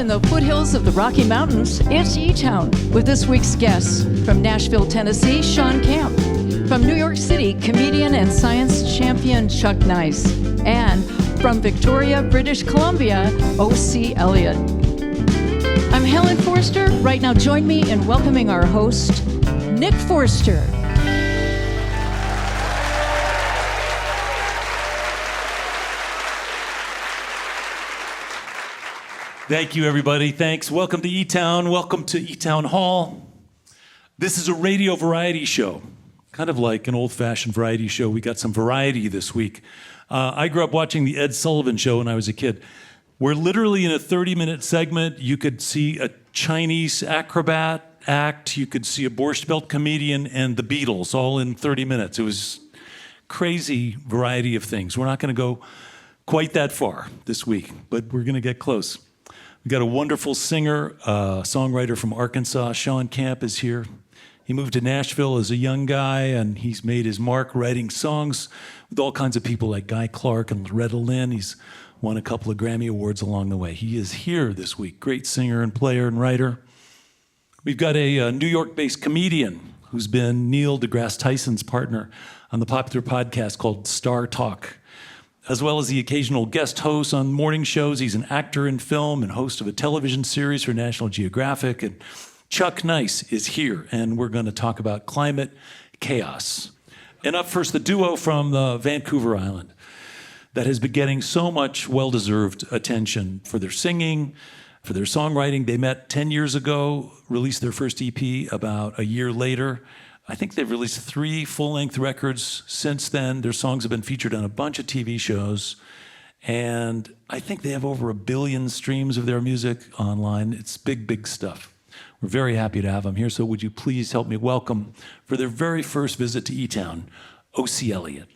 in the foothills of the Rocky Mountains, it's eTown with this week's guests. From Nashville, Tennessee, Shawn Camp. From New York City, comedian and science champion Chuck Nice. And from Victoria, British Columbia, Ocie Elliott. I'm Helen Forster. Right now, join me in welcoming our host, Nick Forster. Thank you, everybody. Thanks. Welcome to eTown. Welcome to eTown Hall. This is a radio variety show, kind of like an old-fashioned variety show. We got some variety this week. I grew up watching the Ed Sullivan Show when I was a kid. We're literally in a 30-minute segment. You could see a Chinese acrobat act. You could see a Borscht Belt comedian and the Beatles all in 30 minutes. It was crazy variety of things. We're not going to go quite that far this week, but we're going to get close. We've got a wonderful singer, songwriter from Arkansas. Shawn Camp is here. He moved to Nashville as a young guy, and he's made his mark writing songs with all kinds of people like Guy Clark and Loretta Lynn. He's won a couple of Grammy Awards along the way. He is here this week. Great singer and player and writer. We've got a New York-based comedian who's been Neil deGrasse Tyson's partner on the popular podcast called StarTalk, as well as the occasional guest host on morning shows. He's an actor in film and host of a television series for National Geographic. And Chuck Nice is here, and we're going to talk about climate chaos. And up first, the duo from Vancouver Island that has been getting so much well-deserved attention for their singing, for their songwriting. They met 10 years ago, released their first EP about a year later. I think they've released 3 full-length records since then. Their songs have been featured on a bunch of TV shows. And I think they have over 1 billion streams of their music online. It's big, big stuff. We're very happy to have them here. So would you please help me welcome, for their very first visit to eTown, Ocie Elliott.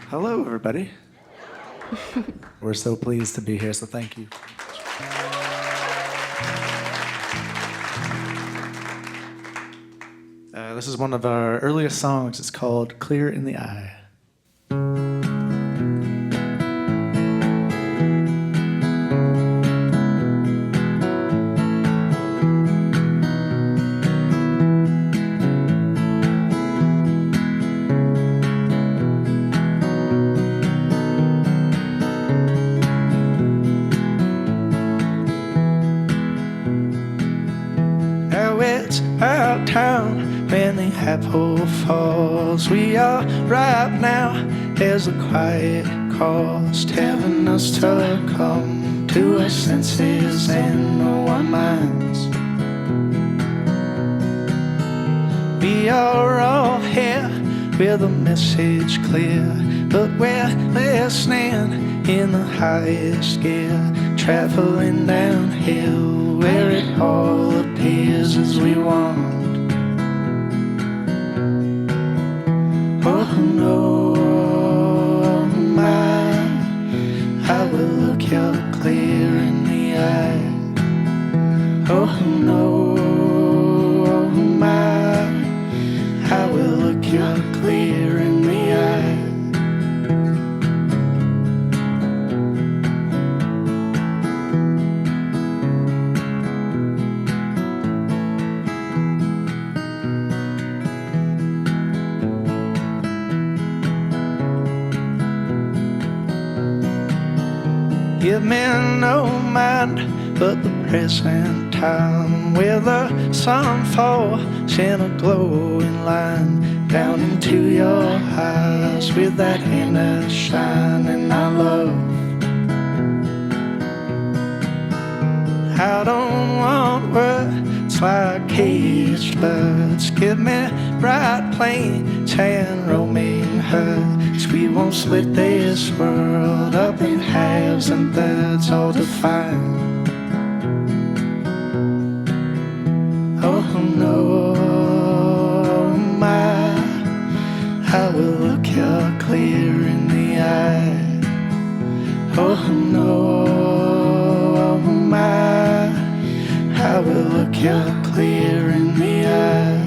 Hello, everybody. We're so pleased to be here, so thank you. This is one of our earliest songs. It's called Clear in the Eye. Our town, when the apple falls, we are right now as a quiet cause, telling us to come to our senses and know our minds. We are all here with a message clear, but we're listening in the highest gear, traveling downhill where it all appears as we want. Oh no, my, I will look you clear in the eye. Oh no, my, I will look you clear in the eye. Give me no mind but the present time, where the sun falls in a glowing line down into your eyes with that inner shine and our love. I don't want words like caged birds. Give me bright plains and roaming herds. We won't split this world up in halves and thirds, all to find. Oh no, my, I will look you clear in the eye. Oh no, my, I will look you clear in the eye.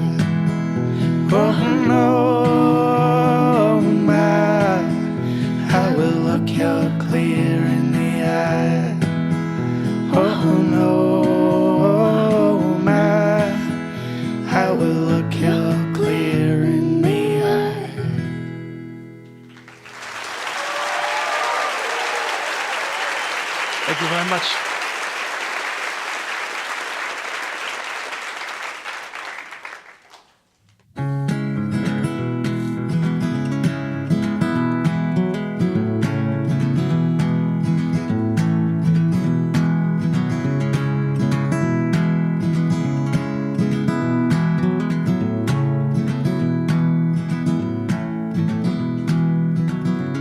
Oh no, my, I will look you clear in the eye. Oh no, my, I will look you clear in the eye. Thank you very much.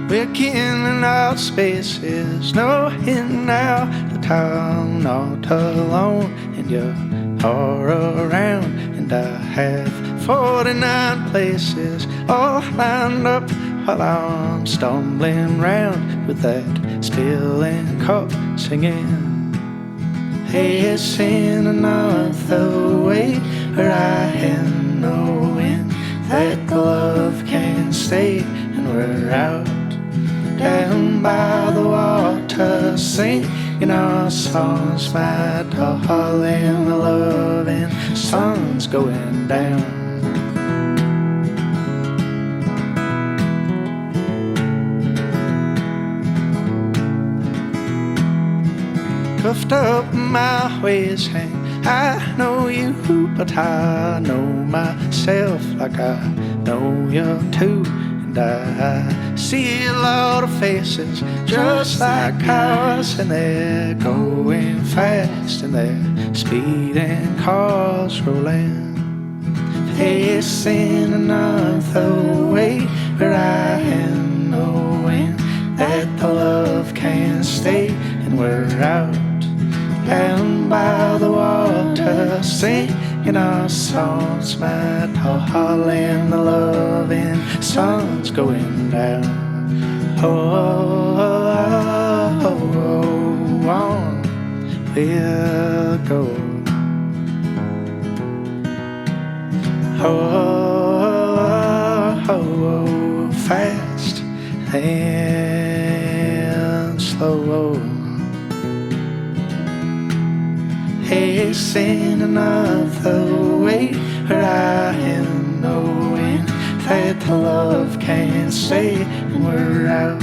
We're getting out spaces, no hitting out the town all alone, and you're all around. And I have 49 places all lined up while I'm stumbling round with that spilling cup singing. Hey, it's in another way where I am knowing that the love can stay, and we're out down by the water singing our songs, my darling, the loving sun's going down. Puffed up my ways, and I know you, but I know myself like I know you too. And I see a lot of faces just like ours, and they're going fast, and they're speeding cars rolling. Facing another way where I am knowing that the love can stay, and we're out down by the water singing our songs, my darling, the loving sun's going down. Oh, oh, oh, oh, on we'll go. Oh, oh, oh, fast and slow. Facing another way where I am knowing that the love can stay, and we're out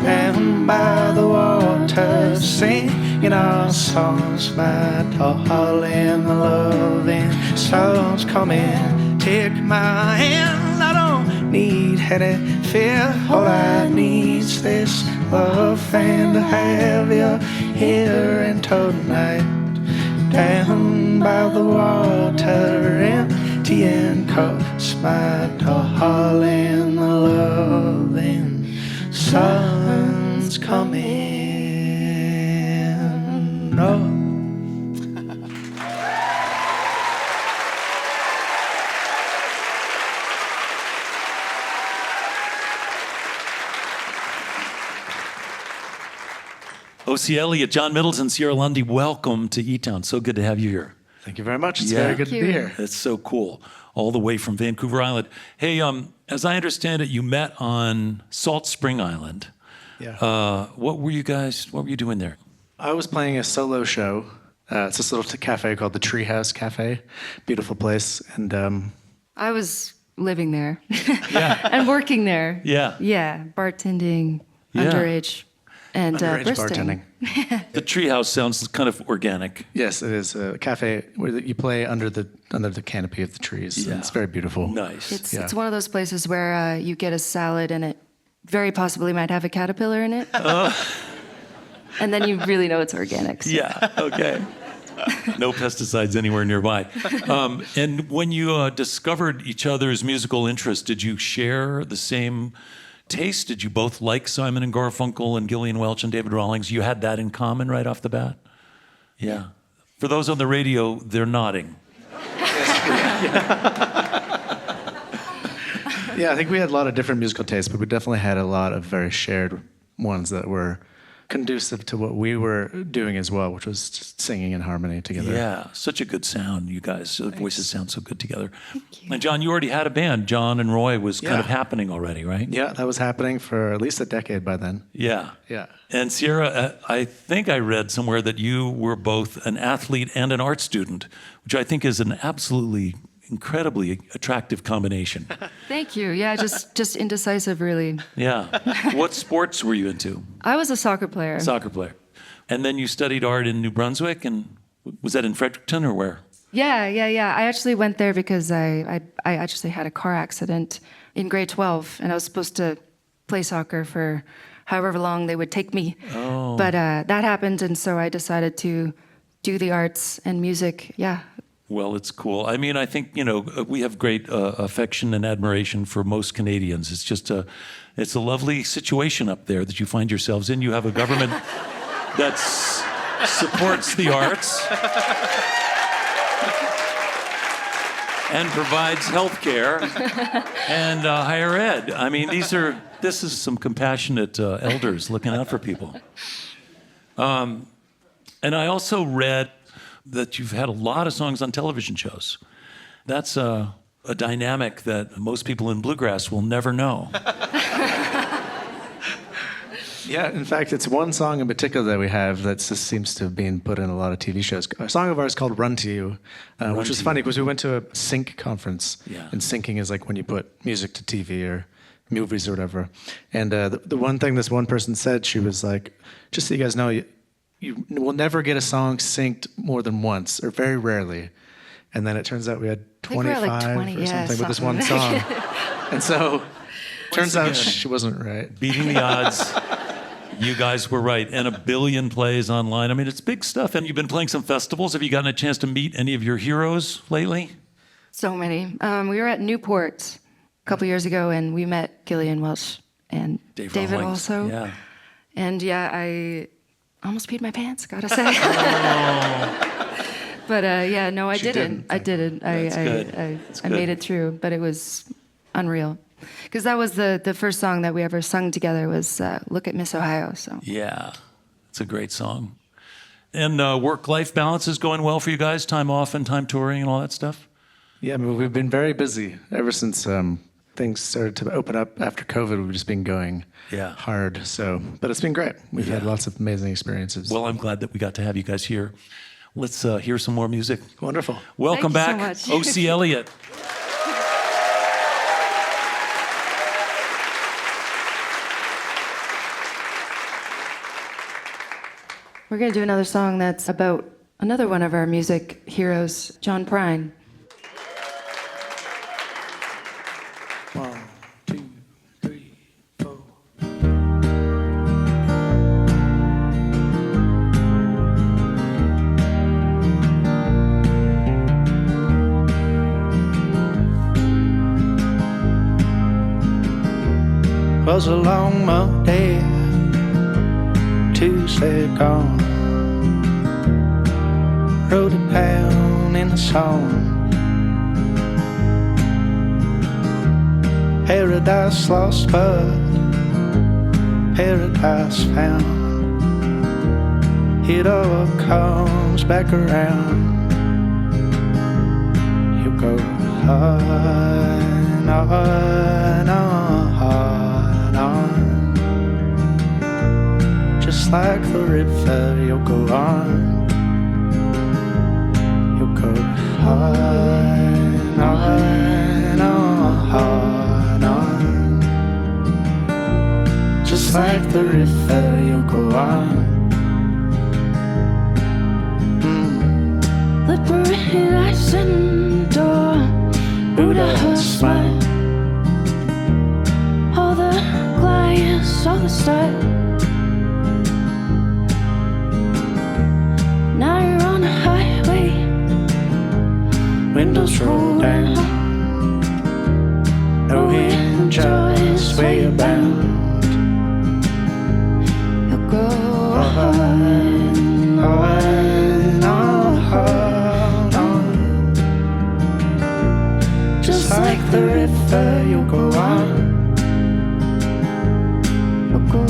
down by the water singing our songs, my darling, the loving sun's coming. Take my hand, I don't need any fear, all I need's this love and to have you here until tonight. Down by the water, emptying cups, my darling, the loving sun's coming up. Ocie Elliott, John Middleton, Sierra Lundy, welcome to eTown. So good to have you here. Thank you very much. It's Yeah. very good to be here. That's so cool. All the way from Vancouver Island. Hey, as I understand it, you met on Salt Spring Island. Yeah. What were you doing there? I was playing a solo show. It's this little cafe called the Treehouse Cafe. Beautiful place. And I was living there Yeah. and working there. Yeah. Yeah, bartending, Yeah. underage, and underage Bristol. bartending. The treehouse sounds kind of organic. Yes, it is a cafe where you play under the canopy of the trees. Yeah. And it's very beautiful. Nice. It's one of those places where you get a salad and it very possibly might have a caterpillar in it. And then you really know it's organic. So. Yeah, okay. No pesticides anywhere nearby. And when you discovered each other's musical interests, did you share the same taste? Did you both like Simon and Garfunkel and Gillian Welch and David Rawlings? You had that in common right off the bat? Yeah. For those on the radio, they're nodding. Yeah, I think we had a lot of different musical tastes, but we definitely had a lot of very shared ones that were conducive to what we were doing as well, which was just singing in harmony together. Yeah, such a good sound, you guys. The voices sound so good together. And John, you already had a band. John and Roy was kind of happening already, right? Yeah, that was happening for at least a decade by then. Yeah. Yeah. And Sierra, I think I read somewhere that you were both an athlete and an art student, which I think is an absolutely incredibly attractive combination. Thank you. Yeah, just indecisive, really. Yeah. What sports were you into? I was a soccer player. Soccer player. And then you studied art in New Brunswick, and was that in Fredericton or where? Yeah. I actually went there because I actually had a car accident in grade 12, and I was supposed to play soccer for however long they would take me. Oh. But that happened, and so I decided to do the arts and music. Yeah. Well, it's cool. I mean, I think, we have great affection and admiration for most Canadians. It's just it's a lovely situation up there that you find yourselves in. You have a government that supports the arts and provides health care and higher ed. I mean, this is some compassionate elders looking out for people. And I also read that you've had a lot of songs on television shows. That's a dynamic that most people in bluegrass will never know. Yeah, in fact, it's one song in particular that we have that just seems to have been put in a lot of TV shows. A song of ours called Run to You, which was funny because we went to a sync conference. Yeah. And syncing is like when you put music to TV or movies or whatever. And the one thing this one person said, she was like, just so you guys know, you will never get a song synced more than once, or very rarely. And then it turns out we had 25 like 20, or something with this one song. And so turns out she wasn't right. Beating the odds. You guys were right. And 1 billion plays online. I mean, it's big stuff. And you've been playing some festivals. Have you gotten a chance to meet any of your heroes lately? So many. We were at Newport a couple years ago, and we met Gillian Welch and David also. Yeah. And I almost peed my pants, gotta say. But no, I didn't. I didn't. I made it through, but it was unreal. Because that was the first song that we ever sung together was Look at Miss Ohio. So yeah, it's a great song. And work-life balance is going well for you guys? Time off and time touring and all that stuff? Yeah, I mean, we've been very busy ever since things started to open up after COVID. We've just been going hard. So, but it's been great. We've had lots of amazing experiences. Well, I'm glad that we got to have you guys here. Let's hear some more music. Wonderful. Welcome back, so much. Ocie Elliott. we're gonna do another song that's about another one of our music heroes, John Prine. 1, 2, 3, 4. Was a long Monday, Tuesday gone. Wrote it down in a song. Paradise lost, but paradise found. It all comes back around. You go on, on, on. Just like the river, you'll go on. You'll go on, on, on. Just like the river, you'll go on. Liberated eyes and door, Buddha her smile. All the glass, all the style. Now you're on a highway, Windows roll down. No enjoys where you're bound. you'll go On, on, on. Just like the river, you'll go on. you'll go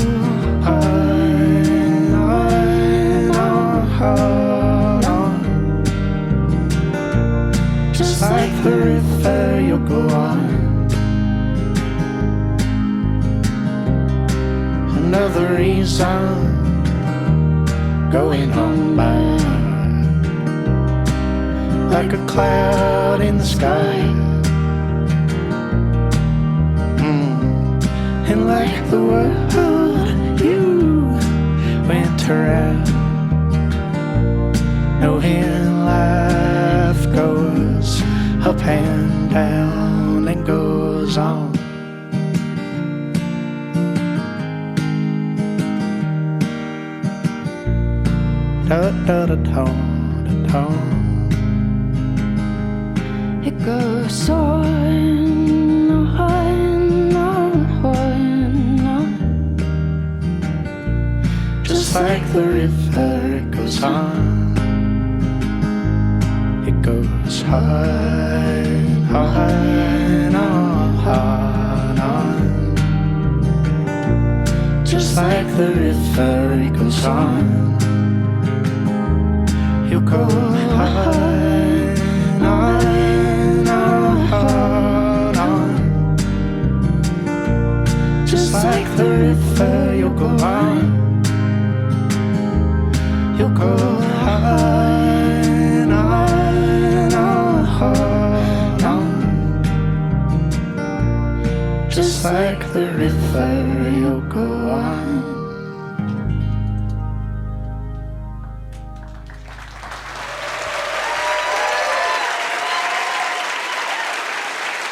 On, Just like the river, you'll go on. Another reason going on by, like a cloud in the sky, and like the world you went around, knowing life goes up and down and goes on. Da da da da da. It goes on, on, on. Just like the river, it goes on. It goes on, on, on. Just like the river, it goes on. You go on, on, on. Just like the river, you'll go on. You'll go on, on, on. Just like the river, you'll go on.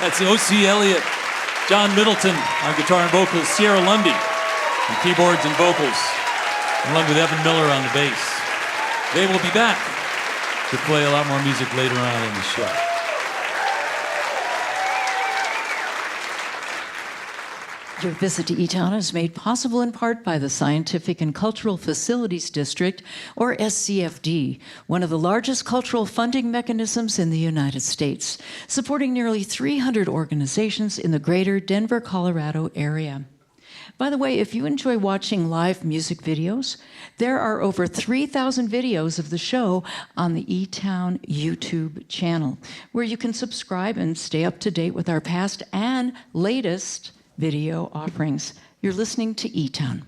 That's Ocie Elliott, John Middleton on guitar and vocals, Sierra Lundy on keyboards and vocals, along with Evan Miller on the bass. They will be back to play a lot more music later on in the show. Your visit to eTown is made possible in part by the Scientific and Cultural Facilities District, or SCFD, one of the largest cultural funding mechanisms in the United States, supporting nearly 300 organizations in the greater Denver, Colorado area. By the way, if you enjoy watching live music videos, there are over 3,000 videos of the show on the eTown YouTube channel, where you can subscribe and stay up to date with our past and latest video offerings. You're listening to eTown.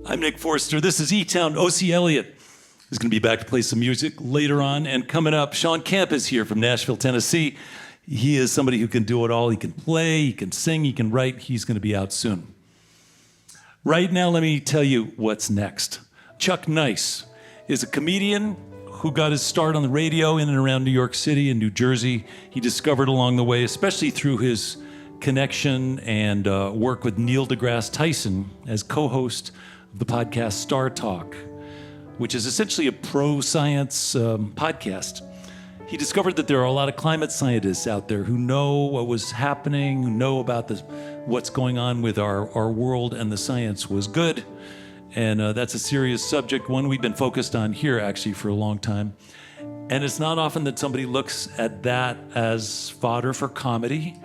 I'm Nick Forster. This is eTown. Ocie Elliott is going to be back to play some music later on. And coming up, Shawn Camp is here from Nashville, Tennessee. He is somebody who can do it all. He can play, he can sing, he can write. He's going to be out soon. Right now, let me tell you what's next. Chuck Nice is a comedian who got his start on the radio in and around New York City and New Jersey. He discovered along the way, especially through his connection and work with Neil deGrasse Tyson as co-host of the podcast StarTalk, which is essentially a pro-science podcast. He discovered that there are a lot of climate scientists out there who know what was happening, who know about what's going on with our world, and the science was good. And that's a serious subject, one we've been focused on here actually for a long time. And it's not often that somebody looks at that as fodder for comedy,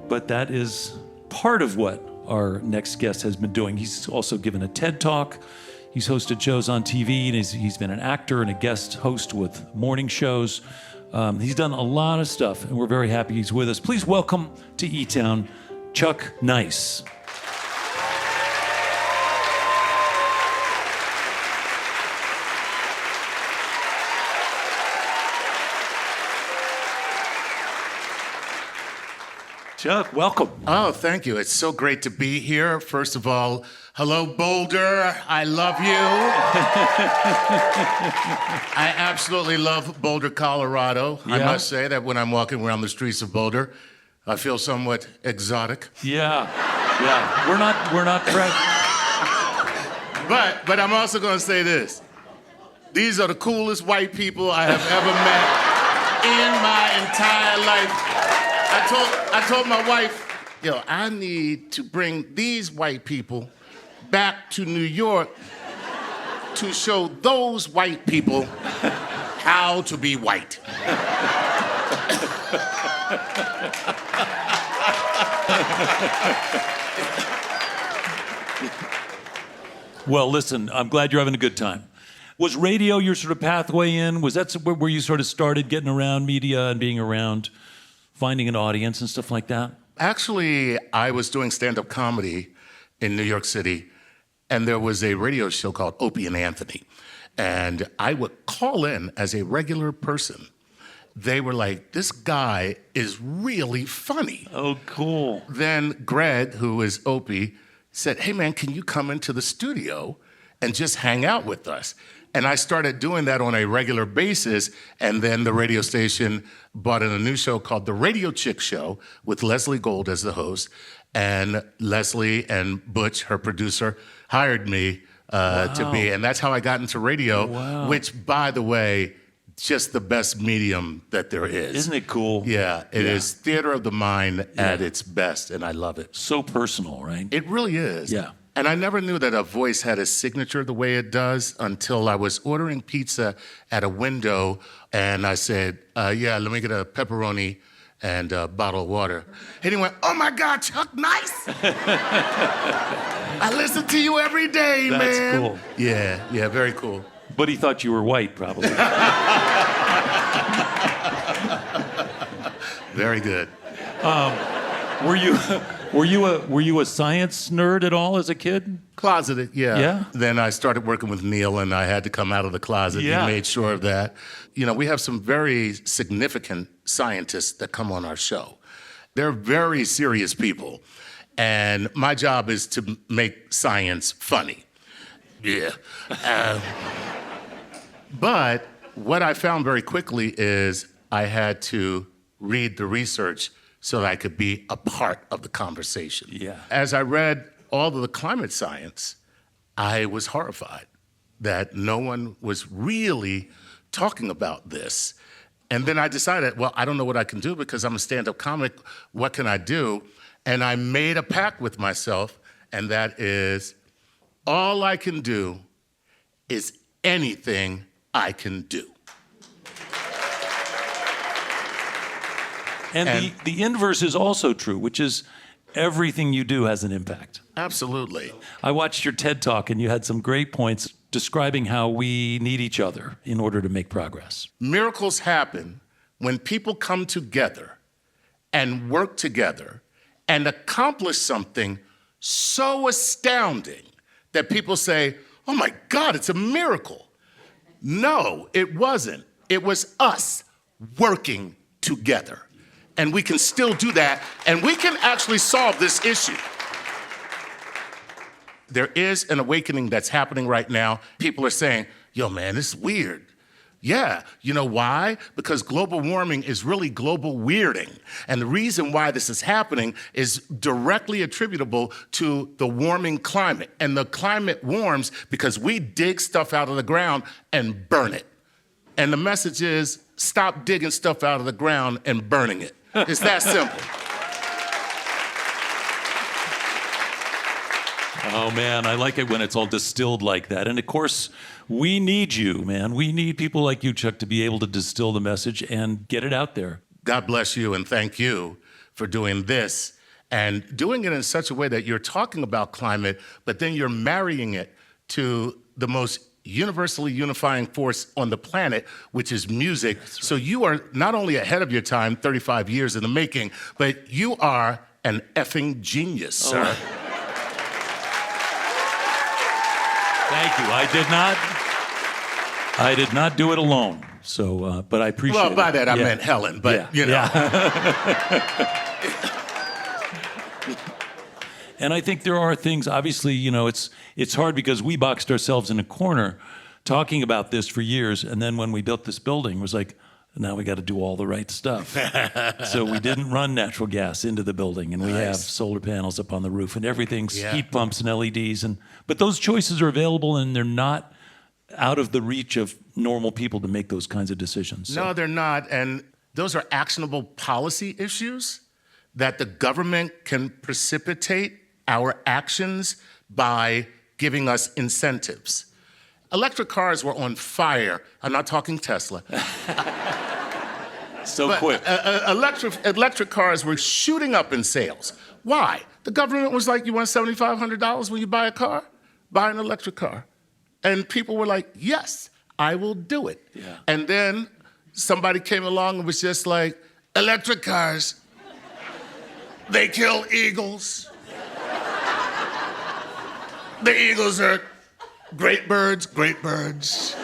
but that is part of what our next guest has been doing. He's also given a TED Talk. He's hosted shows on TV, and he's been an actor and a guest host with morning shows. He's done a lot of stuff, and we're very happy he's with us. Please welcome to eTown, Chuck Nice. Chuck, welcome. Oh, thank you. It's so great to be here. First of all, hello, Boulder. I love you. I absolutely love Boulder, Colorado. Yeah. I must say that when I'm walking around the streets of Boulder, I feel somewhat exotic. Yeah. We're not But I'm also going to say this. These are the coolest white people I have ever met in my entire life. I told my wife, yo, I need to bring these white people back to New York to show those white people how to be white. Well, listen, I'm glad you're having a good time. Was radio your sort of pathway in? Was that where you sort of started getting around media and being around, finding an audience and stuff like that? Actually, I was doing stand-up comedy in New York City, and there was a radio show called Opie and Anthony. And I would call in as a regular person. They were like, this guy is really funny. Oh, cool. Then Greg, who is Opie, said, hey, man, can you come into the studio and just hang out with us? And I started doing that on a regular basis, and then the radio station brought in a new show called The Radio Chick Show with Leslie Gold as the host, and Leslie and Butch, her producer, hired me to be, and that's how I got into radio, which, by the way, just the best medium that there is. Isn't it cool? Yeah, it is theater of the mind at its best, and I love it. So personal, right? It really is. Yeah. And I never knew that a voice had a signature the way it does until I was ordering pizza at a window, and I said, yeah, let me get a pepperoni and a bottle of water. And he went, oh my God, Chuck, nice. I listen to you every day, man. That's cool. Yeah, very cool. But he thought you were white, probably. Very good. Were you a science nerd at all as a kid? Closeted, yeah. Yeah? Then I started working with Neil, and I had to come out of the closet. Yeah. He made sure of that. You know, we have some very significant scientists that come on our show. They're very serious people, and my job is to make science funny. Yeah. But what I found very quickly is I had to read the research so that I could be a part of the conversation. Yeah. As I read all of the climate science, I was horrified that no one was really talking about this. And then I decided, well, I don't know what I can do because I'm a stand-up comic. What can I do? And I made a pact with myself, and that is, all I can do is anything I can do. And the inverse is also true, which is everything you do has an impact. Absolutely. I watched your TED Talk, and you had some great points describing how we need each other in order to make progress. Miracles happen when people come together and work together and accomplish something so astounding that people say, oh my God, it's a miracle. No, it wasn't. It was us working together. And we can still do that, and we can actually solve this issue. There is an awakening that's happening right now. People are saying, yo, man, this is weird. Yeah, you know why? Because global warming is really global weirding. And the reason why this is happening is directly attributable to the warming climate. And the climate warms because we dig stuff out of the ground and burn it. And the message is, stop digging stuff out of the ground and burning it. It's that simple. Oh, man, I like it when it's all distilled like that. And, of course, we need you, man. We need people like you, Chuck, to be able to distill the message and get it out there. God bless you, and thank you for doing this and doing it in such a way that you're talking about climate, but then you're marrying it to the most universally unifying force on the planet, which is music. Right. So you are not only ahead of your time, 35 years in the making, but you are an effing genius, sir. Thank you. I did not do it alone. So, but I appreciate it. Well, by that I meant Helen, but you know. Yeah. And I think there are things, obviously, you know, it's hard because we boxed ourselves in a corner talking about this for years. And then when we built this building, it was like, now we got to do all the right stuff. So we didn't run natural gas into the building, and we have solar panels up on the roof, and everything's heat pumps and LEDs. But those choices are available, and they're not out of the reach of normal people to make those kinds of decisions. So. No, they're not. And those are actionable policy issues that the government can precipitate our actions by giving us incentives. Electric cars were on fire. I'm not talking Tesla. So quick. Electric cars were shooting up in sales. Why? The government was like, you want $7,500 when you buy a car? Buy an electric car. And people were like, yes, I will do it. Yeah. And then somebody came along and was just like, electric cars, they kill eagles. The eagles are great birds, great birds.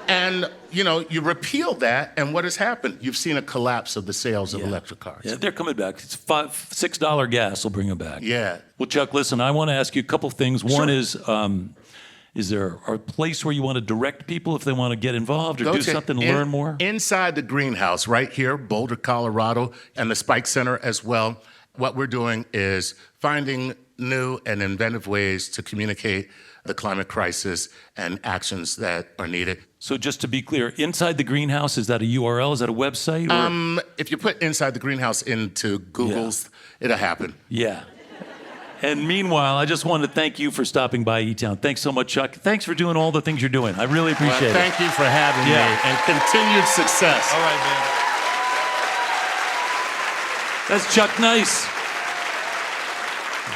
And, you know, you repeal that, and what has happened? You've seen a collapse of the sales of electric cars. Yeah, they're coming back. It's $6 gas will bring them back. Yeah. Well, Chuck, listen, I want to ask you a couple things. One is there a place where you want to direct people if they want to get involved or do something, learn more? Inside the greenhouse, right here, Boulder, Colorado, and the Spike Center as well. What we're doing is finding new and inventive ways to communicate the climate crisis and actions that are needed. So just to be clear, Inside the Greenhouse, is that a URL? Is that a website? Or? If you put Inside the Greenhouse into Google's, it'll happen. Yeah. And meanwhile, I just wanted to thank you for stopping by eTown. Thanks so much, Chuck. Thanks for doing all the things you're doing. I really appreciate it. Thank you for having me, and continued success. All right, man. That's Chuck Nice,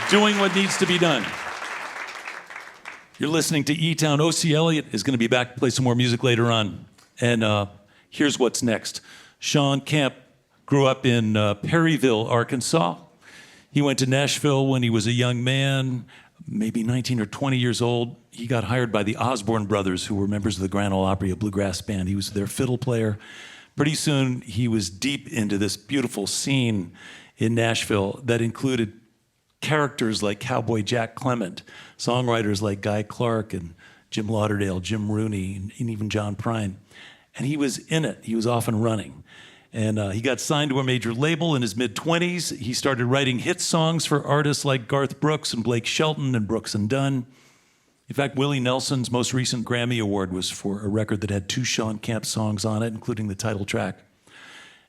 doing what needs to be done. You're listening to eTown. Ocie Elliott is going to be back to play some more music later on. And here's what's next. Shawn Camp grew up in Perryville, Arkansas. He went to Nashville when he was a young man, maybe 19 or 20 years old. He got hired by the Osborne Brothers, who were members of the Grand Ole Opry, a bluegrass band. He was their fiddle player. Pretty soon, he was deep into this beautiful scene in Nashville that included characters like Cowboy Jack Clement, songwriters like Guy Clark and Jim Lauderdale, Jim Rooney, and even John Prine. And he was in it. He was off and running. And he got signed to a major label in his mid-20s. He started writing hit songs for artists like Garth Brooks and Blake Shelton and Brooks and Dunn. In fact, Willie Nelson's most recent Grammy Award was for a record that had 2 Shawn Camp songs on it, including the title track.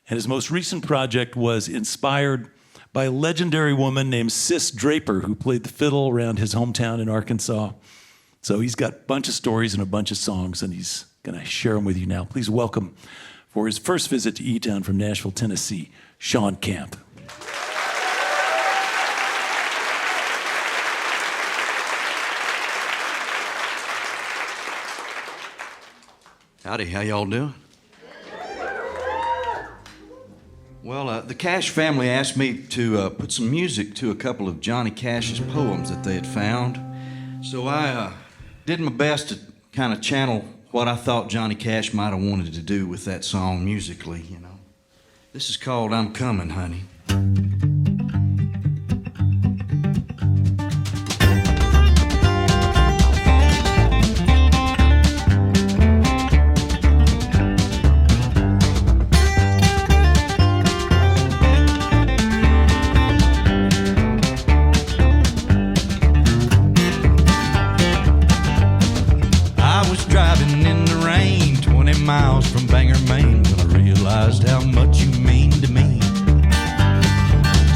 And his most recent project was inspired by a legendary woman named Sis Draper, who played the fiddle around his hometown in Arkansas. So he's got a bunch of stories and a bunch of songs, and he's going to share them with you now. Please welcome, for his first visit to eTown from Nashville, Tennessee, Shawn Camp. Howdy, how y'all doing? Well, the Cash family asked me to put some music to a couple of Johnny Cash's poems that they had found. So I did my best to kind of channel what I thought Johnny Cash might have wanted to do with that song musically, you know. This is called I'm Coming, Honey. Miles from Bangor, Maine, when I realized how much you mean to me.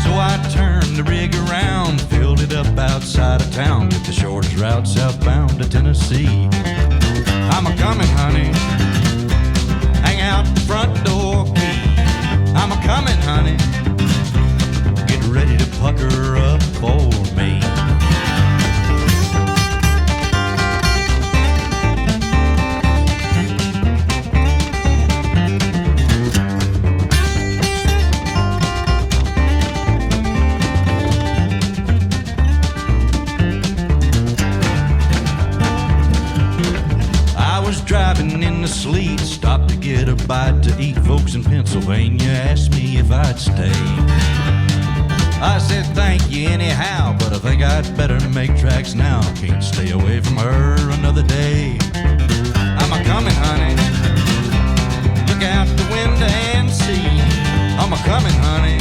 So I turned the rig around, filled it up outside of town, took the shortest route southbound to Tennessee. I'm a coming, honey, hang out the front door key. I'm a coming, honey, get ready to pucker up for me. Driving in the sleet, stopped to get a bite to eat. Folks in Pennsylvania asked me if I'd stay. I said thank you anyhow, but I think I'd better make tracks now. Can't stay away from her another day. I'm a coming, honey, look out the window and see. I'm a coming, honey,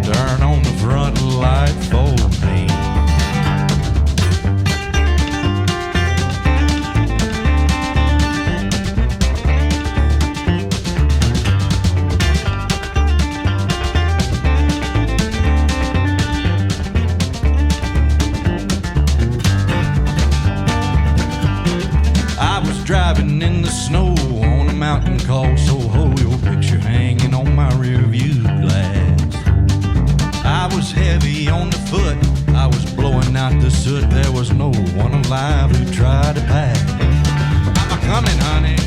turn on the front light for me. driving in the snow on a mountain called Soho, your picture hanging on my rearview glass. I was heavy on the foot, I was blowing out the soot. There was no one alive who tried to pass. I'm a-coming, honey,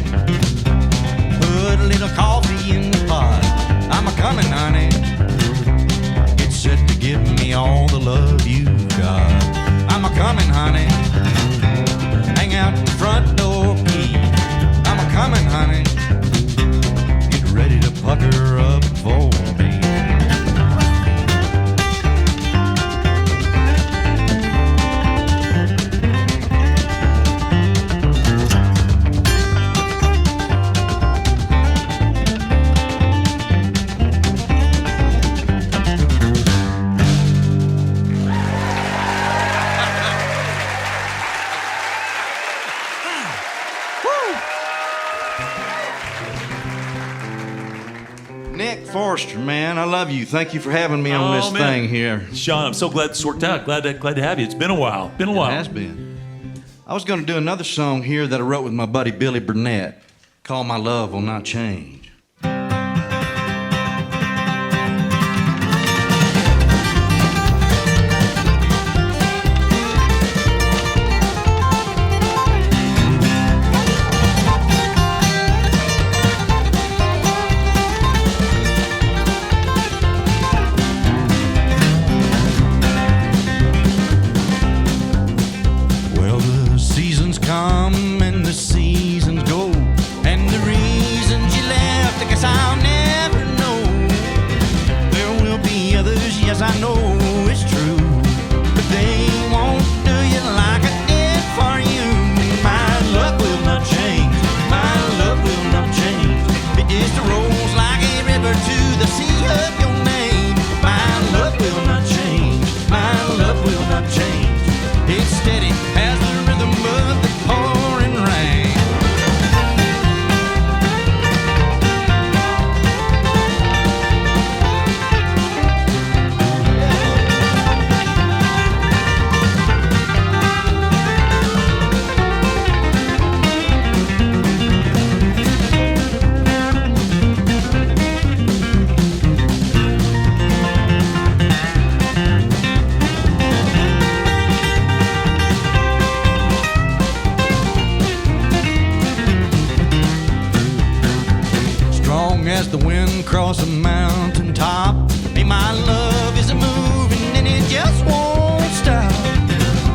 put a little coffee in the pot. I'm a-coming, honey, get set to give me all the love you got. I'm a-coming, honey, hang out the front door key. I'm a-coming, honey, get ready to pucker up for me. Nick Forster, man, I love you. Thank you for having me on this thing here. Shawn, I'm so glad this worked out. Glad to have you. It's been a while. It has been. I was going to do another song here that I wrote with my buddy Billy Burnett called My Love Will Not Change. Come and the seasons go, and the reasons you left, I guess I'll never know. There will be others, yes I know it's true, but they won't do you like I did for you. My love will not change, my love will not change. It just rolls like a river to the sea of your name. My love will not change, my love will not change. It's steady as the rhythm of the pouring rain. As the wind across a mountain top, hey, my love is a-moving and it just won't stop.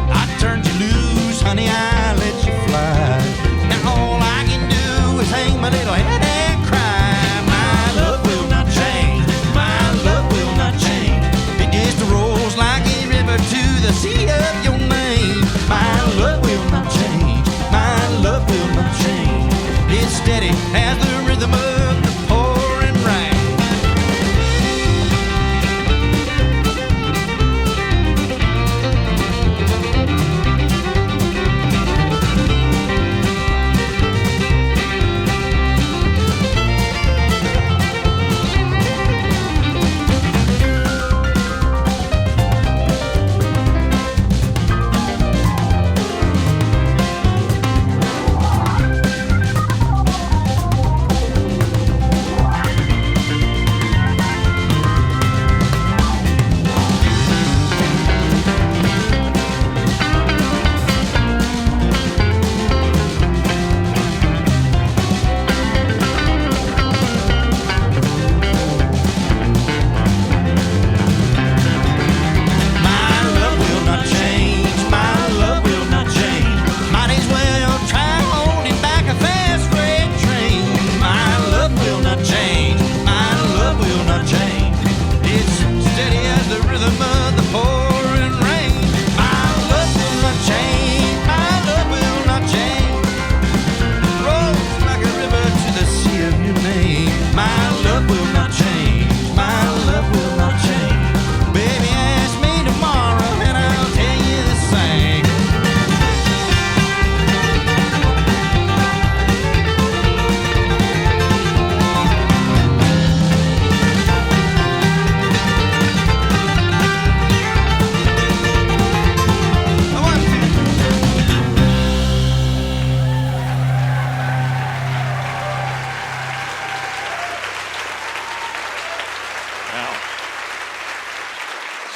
I turned you loose, honey, I let you fly. Now all I can do is hang my little head and cry. My love will not change, my love will not change. It just rolls like a river to the sea of your name. My love will not change, my love will not change. It's steady as the rhythm of the pouring rain.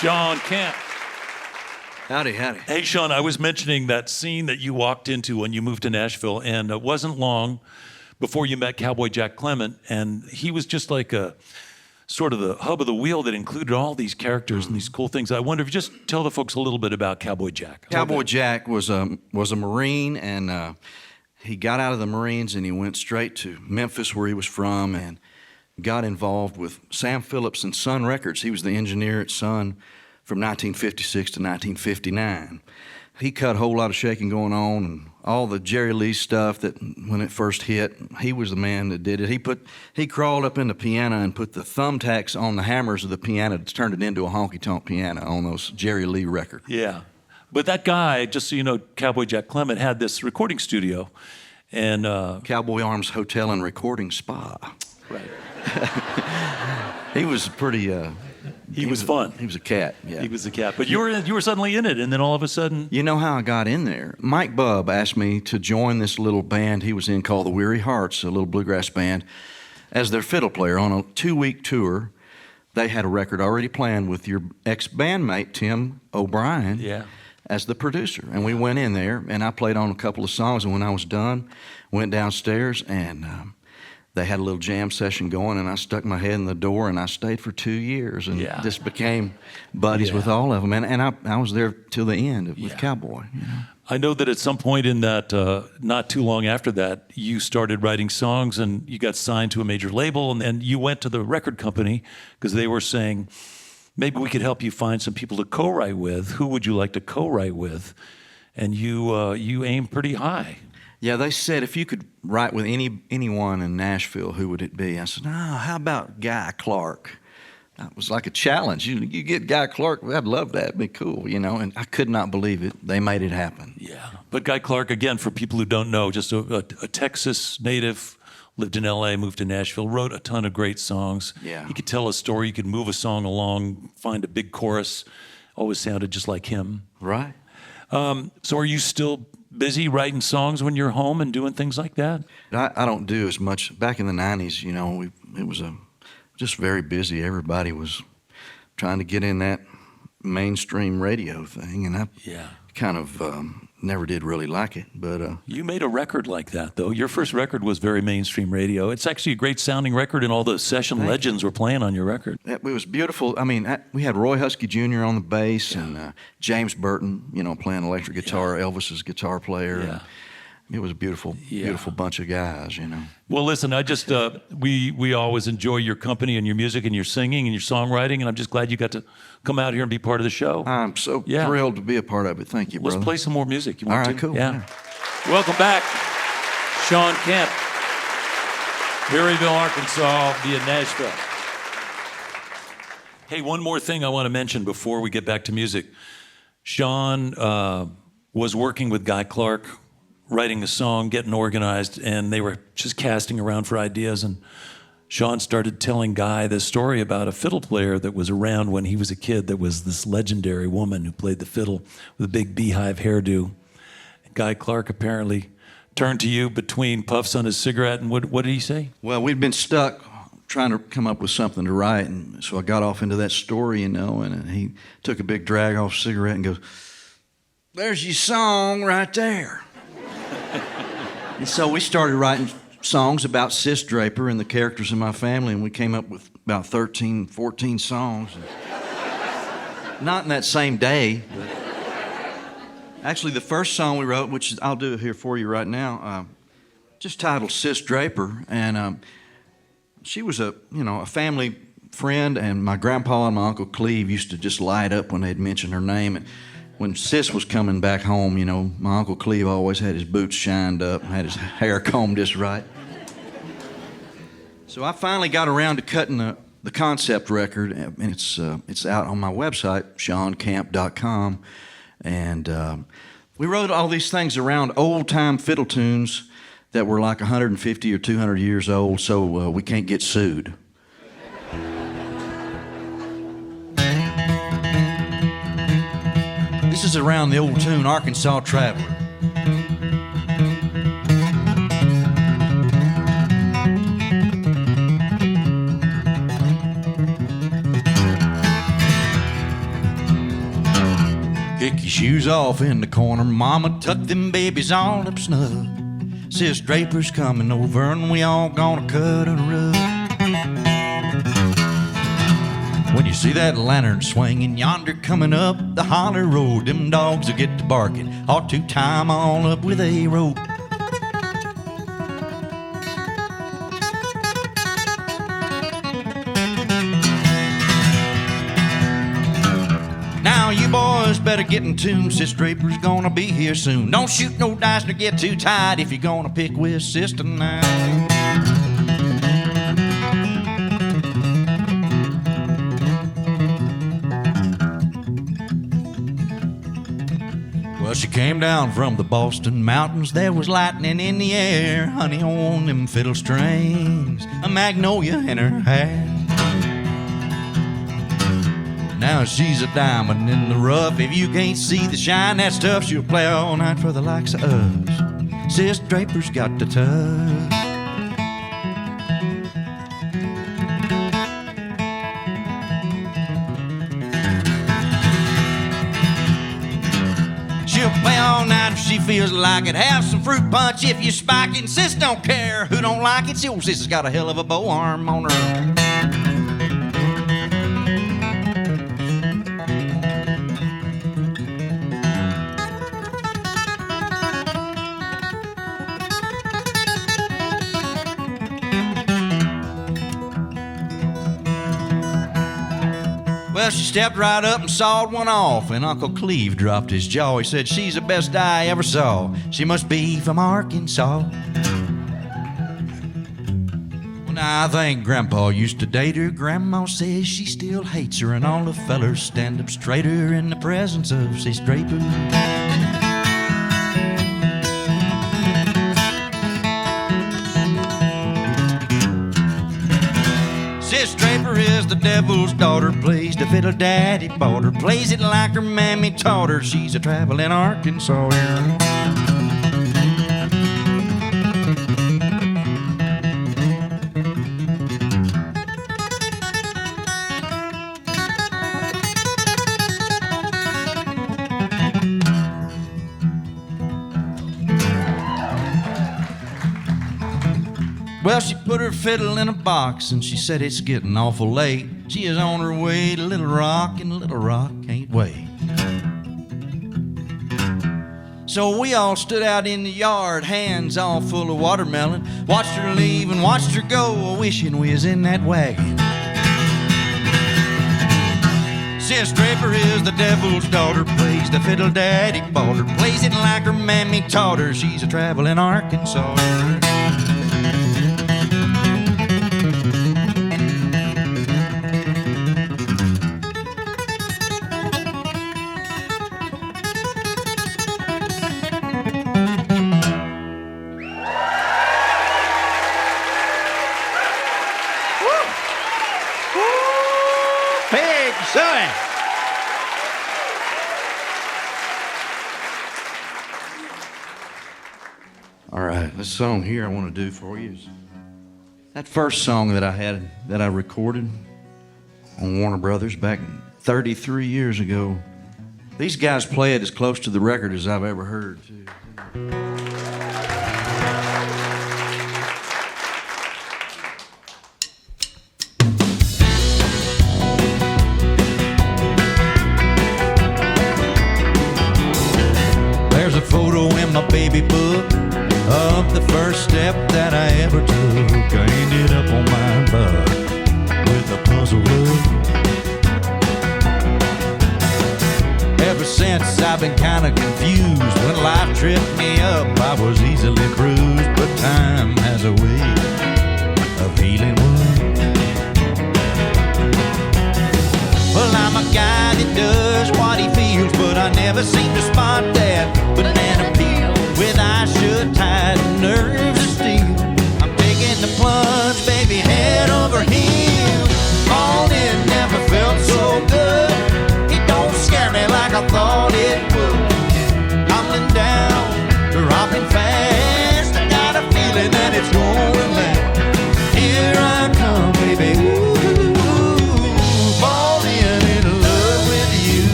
Shawn Camp. Howdy, howdy. Hey, Shawn, I was mentioning that scene that you walked into when you moved to Nashville, and it wasn't long before you met Cowboy Jack Clement, and he was just like a sort of the hub of the wheel that included all these characters and these cool things. I wonder if you just tell the folks a little bit about Cowboy Jack. Cowboy Jack was a Marine, and he got out of the Marines and he went straight to Memphis, where he was from, and got involved with Sam Phillips and Sun Records. He was the engineer at Sun from 1956 to 1959. He cut a whole lot of shaking going on, and all the Jerry Lee stuff that when it first hit, he was the man that did it. He crawled up in the piano and put the thumbtacks on the hammers of the piano to turn it into a honky-tonk piano on those Jerry Lee records. Yeah. But that guy, just so you know, Cowboy Jack Clement had this recording studio, and Cowboy Arms Hotel and Recording Spa. Right. He was pretty... He was fun. He was a cat, yeah. He was a cat. But you were suddenly in it, and then all of a sudden... You know how I got in there? Mike Bubb asked me to join this little band he was in called the Weary Hearts, a little bluegrass band, as their fiddle player on a 2-week tour. They had a record already planned with your ex-bandmate, Tim O'Brien, as the producer. And we went in there, and I played on a couple of songs, and when I was done, went downstairs, and... they had a little jam session going, and I stuck my head in the door, and I stayed for 2 years, and just became buddies with all of them. And I was there till the end with Cowboy. You know? I know that at some point in that, not too long after that, you started writing songs, and you got signed to a major label, and you went to the record company because they were saying, maybe we could help you find some people to co-write with. Who would you like to co-write with? And you aimed pretty high. Yeah, they said if you could write with anyone in Nashville, who would it be? I said, how about Guy Clark? That was like a challenge. You get Guy Clark, I'd love that. It'd be cool, you know. And I could not believe it. They made it happen. Yeah. But Guy Clark, again, for people who don't know, just a Texas native, lived in L.A., moved to Nashville, wrote a ton of great songs. Yeah. He could tell a story. He could move a song along, find a big chorus. Always sounded just like him. Right. So are you still busy writing songs when you're home and doing things like that? I don't do as much. Back in the 90s, you know, it was just very busy. Everybody was trying to get in that mainstream radio thing, and I kind of never did really like it. But you made a record like that, though. Your first record was very mainstream radio. It's actually a great sounding record, and all the session legends were playing on your record. It was beautiful. I mean, we had Roy Husky Jr. on the bass, and James Burton, you know, playing electric guitar, Elvis's guitar player. Yeah. It was a beautiful bunch of guys, you know. Well, listen, I just, we always enjoy your company and your music and your singing and your songwriting, and I'm just glad you got to come out here and be part of the show. I'm so thrilled to be a part of it. Thank you, brother. Let's play some more music. You want All right, to? cool. Yeah. Welcome back, Shawn Camp, Perryville, Arkansas, via Nashville. Hey, one more thing I want to mention before we get back to music. Shawn was working with Guy Clark, writing a song, getting organized, and they were just casting around for ideas. And Shawn started telling Guy this story about a fiddle player that was around when he was a kid that was this legendary woman who played the fiddle with a big beehive hairdo. And Guy Clark apparently turned to you between puffs on his cigarette, and what did he say? Well, we'd been stuck trying to come up with something to write, and so I got off into that story, you know, and he took a big drag off cigarette and goes, "There's your song right there." And so we started writing songs about Sis Draper and the characters in my family, and we came up with about 13, 14 songs. Not in that same day. But actually, the first song we wrote, which I'll do here for you right now, just titled Sis Draper, and she was a family friend, and my grandpa and my Uncle Cleve used to just light up when they'd mention her name. And when Sis was coming back home, you know, my Uncle Cleve always had his boots shined up and had his hair combed just right. So I finally got around to cutting the concept record, and it's out on my website, ShawnCamp.com. And we wrote all these things around old-time fiddle tunes that were like 150 or 200 years old, so we can't get sued. This is around the old tune, Arkansas Traveler. shoes off in the corner. Mama tucked them babies all up snug. Sis Draper's coming over and we all gonna cut a rug. When you see that lantern swinging yonder coming up the holler road, them dogs will get to barking. Ought to tie 'em all up with a rope. Now you boys better get in tune. Sis Draper's gonna be here soon. Don't shoot no dice nor get too tight if you're gonna pick with Sis tonight. Well, she came down from the Boston mountains. There was lightning in the air, honey on them fiddle strings, a magnolia in her hair. Now she's a diamond in the rough. If you can't see the shine, that stuff she'll play all night for the likes of us. Sis Draper's got the touch. She'll play all night if she feels like it. Have some fruit punch if you spike it. Sis don't care who don't like it. Sis has got a hell of a bow arm on her. Well, she stepped right up and sawed one off, and Uncle Cleve dropped his jaw. He said, she's the best I ever saw. She must be from Arkansas. Well, now I think Grandpa used to date her. Grandma says she still hates her, and all the fellers stand up straighter in the presence of Sis Draper. Sis Draper is the devil's daughter, plays the fiddle daddy bought her, plays it like her mammy taught her. She's a traveling Arkansas. Well, she put her fiddle in a box and she said it's getting awful late. She is on her way to Little Rock and Little Rock can't wait. So we all stood out in the yard, hands all full of watermelon, watched her leave and watched her go, wishing we was in that wagon. Sis Draper is the devil's daughter, plays the fiddle daddy bought her, plays it like her mammy taught her. She's a traveling Arkansas. All right, this song here I want to do for you is that first song that I recorded on Warner Brothers back 33 years ago. These guys play it as close to the record as I've ever heard, too. There's a photo in my baby book of the first step that I ever took. I ended up on my butt with a puzzle look. Ever since I've been kinda confused. When life tripped me up, I was easily bruised. But time has a way of healing wounds. Well, I'm a guy that does what he feels, but I never seem to spot that banana peel with eyes shut tight and nerves of steel. I'm taking the plunge, baby, head over heels. All in never felt so good. It don't scare me like I thought it would. Tumbling down, dropping fast. I got a feeling that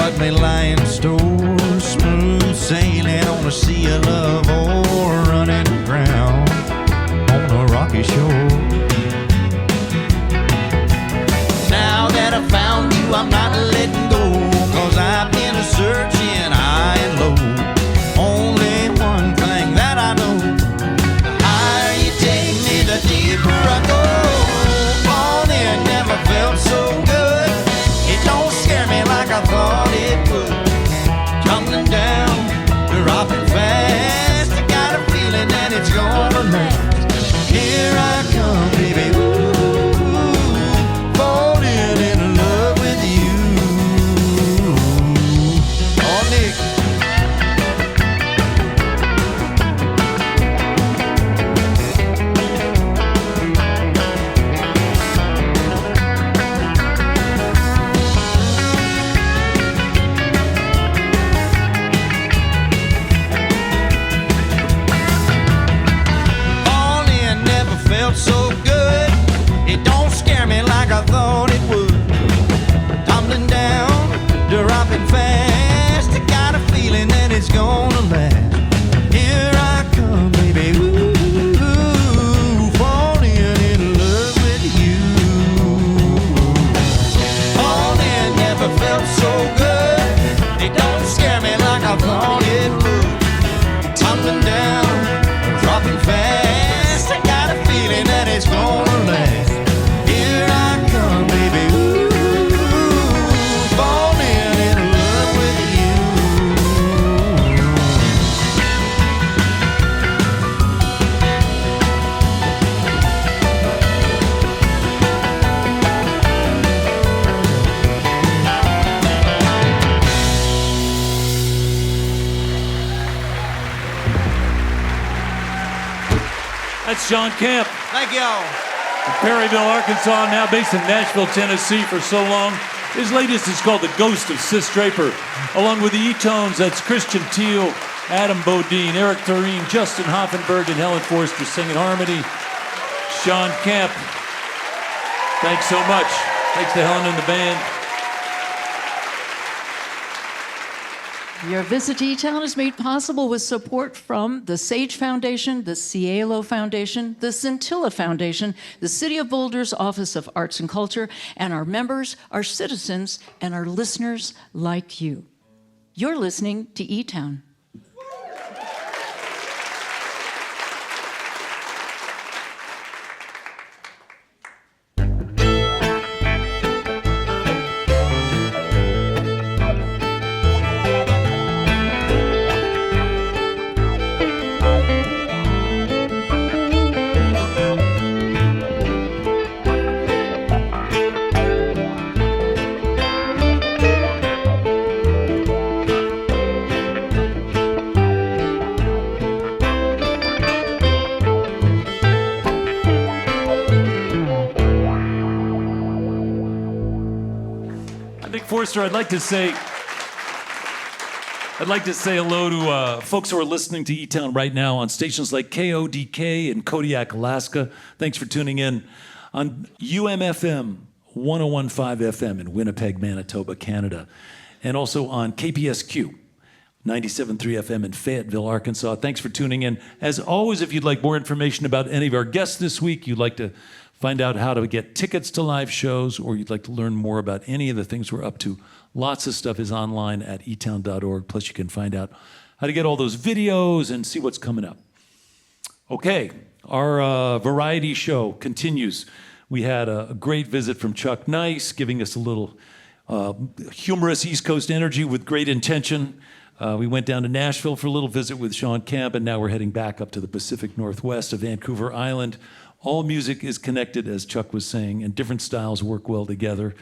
got me lying store, smooth sailing on a sea of love or running ground on a rocky shore. Now that I found you, I'm not letting go, 'cause I've been a searching high and low. Only one thing that I know, the higher you take me, the deeper I go. On in never felt so good. It don't scare me like I thought it would. Tumbling down, dropping fast. I got a feeling that it's gonna last. Here I come, baby. Ooh, falling in love with you. Oh, Nick. So good, it don't scare me like I thought it would. Tumbling down, dropping fast. I got a feeling that it's gonna last. Here I come, baby. Ooh, falling in love with you. Falling never felt so good. It don't scare me like I thought it would. Tumbling down, dropping fast. That it's gonna last. Here I come, baby. Ooh, falling in love with you. That's Shawn Camp. Thank y'all. Perryville, Arkansas, now based in Nashville, Tennessee for so long. His latest is called The Ghost of Sis Draper. Along with the eTones, that's Christian Teal, Adam Bodine, Eric Thoreen, Justin Hoffenberg, and Helen Forster singing harmony. Shawn Camp, thanks so much. Thanks to Helen and the band. Your visit to eTown is made possible with support from the Sage Foundation, the Cielo Foundation, the Scintilla Foundation, the City of Boulder's Office of Arts and Culture, and our members, our citizens, and our listeners like you. You're listening to eTown. Nick Forster, I'd like to say hello to folks who are listening to eTown right now on stations like KODK in Kodiak, Alaska. Thanks for tuning in. On UMFM 101.5 FM in Winnipeg, Manitoba, Canada. And also on KPSQ 97.3 FM in Fayetteville, Arkansas. Thanks for tuning in. As always, if you'd like more information about any of our guests this week, you'd like to find out how to get tickets to live shows, or you'd like to learn more about any of the things we're up to, lots of stuff is online at etown.org. Plus, you can find out how to get all those videos and see what's coming up. Okay, our variety show continues. We had a great visit from Chuck Nice, giving us a little humorous East Coast energy with great intention. We went down to Nashville for a little visit with Shawn Camp, and now we're heading back up to the Pacific Northwest of Vancouver Island. All music is connected, as Chuck was saying, and different styles work well together.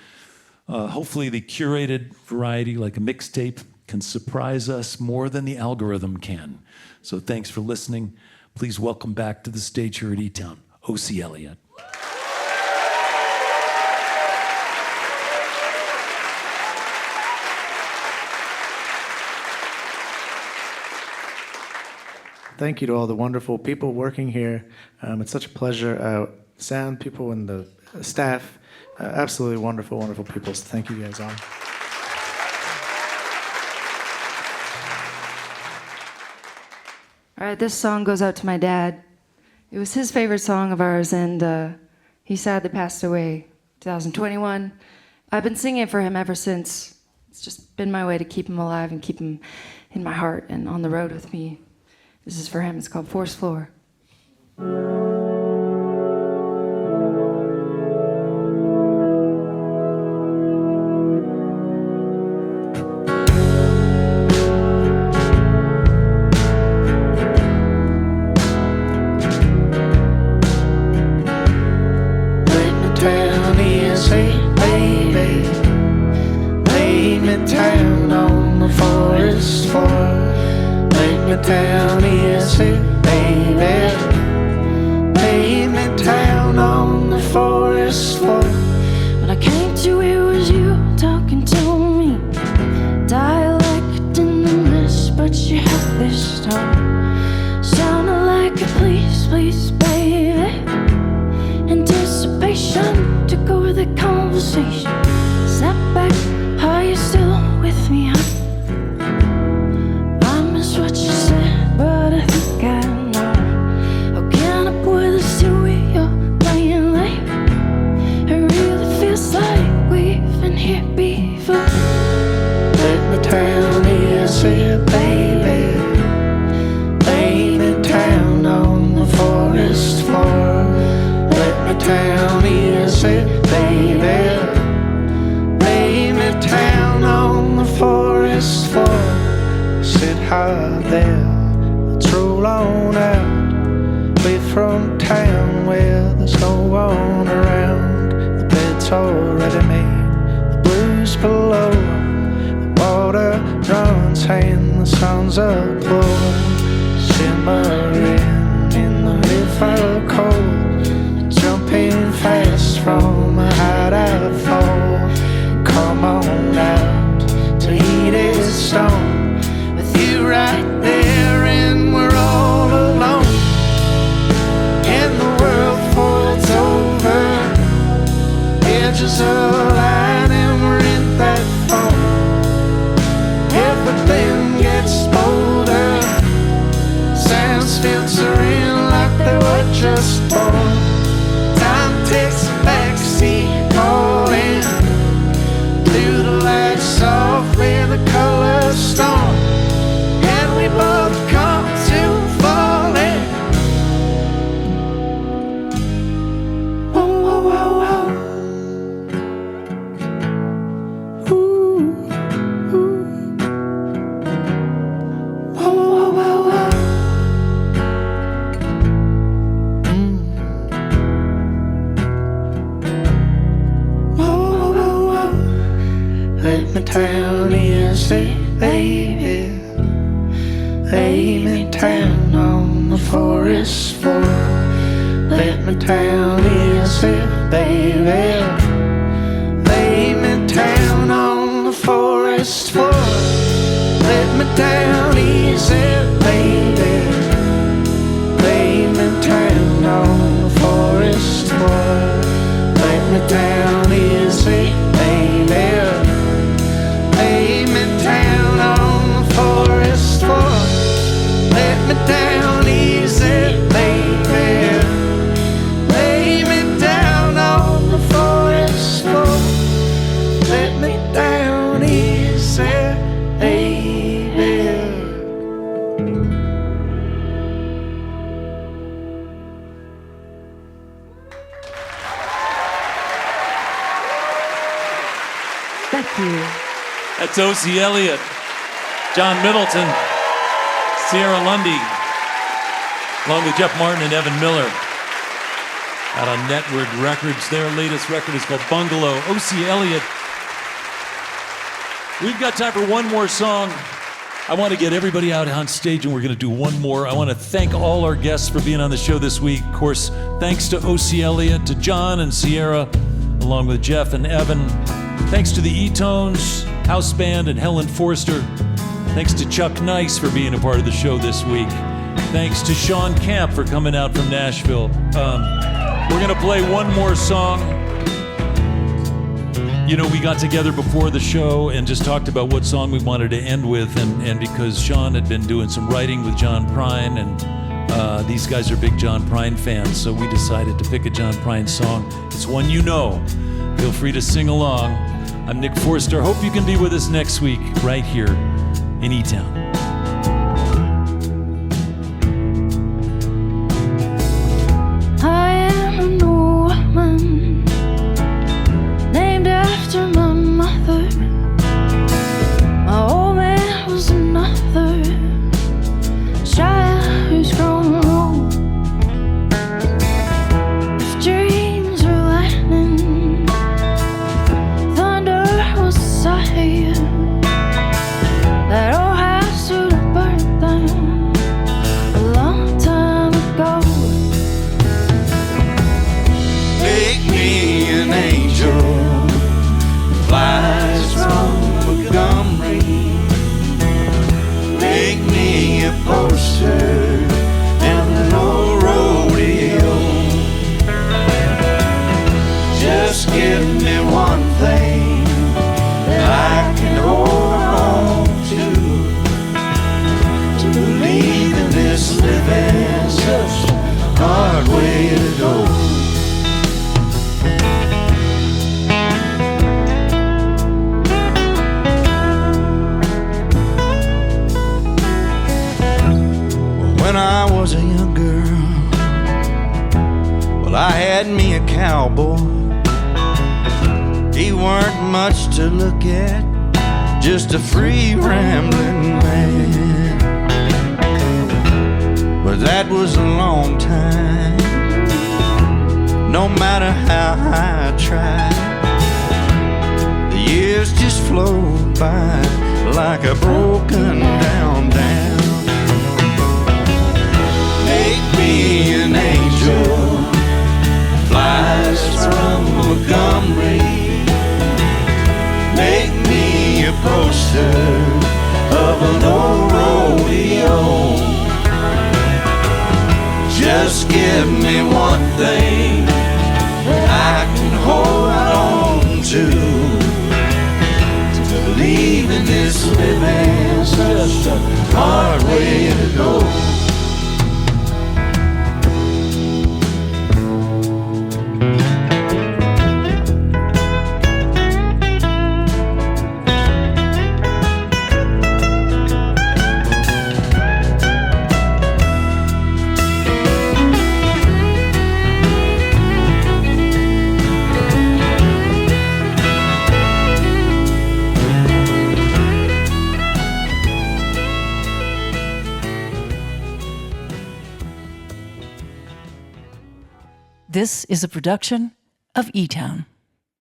Hopefully the curated variety, like a mixtape, can surprise us more than the algorithm can. So thanks for listening. Please welcome back to the stage here at eTown, Ocie Elliott. Thank you to all the wonderful people working here. It's such a pleasure. Sound people and the staff, absolutely wonderful, wonderful people. So thank you guys all. All right, this song goes out to my dad. It was his favorite song of ours, and he sadly passed away 2021. I've been singing it for him ever since. It's just been my way to keep him alive and keep him in my heart and on the road with me. This is for him. It's called Force Floor. Down easy, baby. Lay me down on the forest floor. When I came to, it was you talking to me. Dialect in the mist, but you had this tone. Sounded like a please, please, baby. Anticipation took over the conversation. Sat back, are you still with me, huh? What you said, but I think I know. How can I put this to it? You're playing late. It really feels like we've been here before. Let me down easy, baby. Lay me down on the forest floor. Let me down easy, baby. Lay me down on the forest floor. Sit high there, let's roll on out, away from town where there's no one around. The bed's already made, the blues below, the water runs and the sun's aglow. Simmering in the river cold, jumping fast from a hideout fall. Come on out to Edith's stone. You right there and we're all alone, and the world folds over, edges align and we're in that phone. Everything gets bolder, sounds filtering like they were just born. Time takes a backseat, calling through the lights softly, the colors storm. We both come to falling. Whoa, whoa, whoa, whoa. Ooh, ooh. Whoa, whoa, whoa, whoa. Whoa, whoa, whoa. Let me down easy, baby. Lay me down on the forest floor. Let me down easy, baby. Lay me down on the forest floor. Let me down easy, baby. Lay me down on the forest floor. Let me down easy, baby. Lay me down on the forest floor. Let me down easy, baby. Lay me down on the forest floor. Let me down easy, baby. Thank you. That's Ocie Elliott, John Middleton, Sierra Lundy, along with Jeff Martin and Evan Miller. Out on Network Records. Their latest record is called Bungalow. Ocie Elliott. We've got time for one more song. I want to get everybody out on stage, and we're going to do one more. I want to thank all our guests for being on the show this week. Of course, thanks to Ocie Elliott, to John and Sierra, along with Jeff and Evan. Thanks to the eTones, House Band, and Helen Forster. Thanks to Chuck Nice for being a part of the show this week. Thanks to Shawn Camp for coming out from Nashville. We're going to play one more song. You know, we got together before the show and just talked about what song we wanted to end with, and because Shawn had been doing some writing with John Prine, and these guys are big John Prine fans, so we decided to pick a John Prine song. It's one you know. Feel free to sing along. I'm Nick Forster. Hope you can be with us next week right here in eTown. I am an old woman named after my mother. My old man was another child who's grown old. If dreams were lightning, thunder was a sight, that old house would have burnt down a long time ago. Make me an angel, flies from Montgomery. Make me a poster and an old rodeo. Just give me one thing that I can hold on to believe in this living, such a hard way to go. When I was a young girl, well, I had me a cowboy. He weren't much to look at, just a free rambling man. But that was a long time. No matter how I tried, the years just flowed by like a broken down dam. Make me an angel, flies from Montgomery. Make me a poster of an old rodeo. Just give me one thing that I can hold on to believe in this living, such a hard way to go. This is a production of eTown.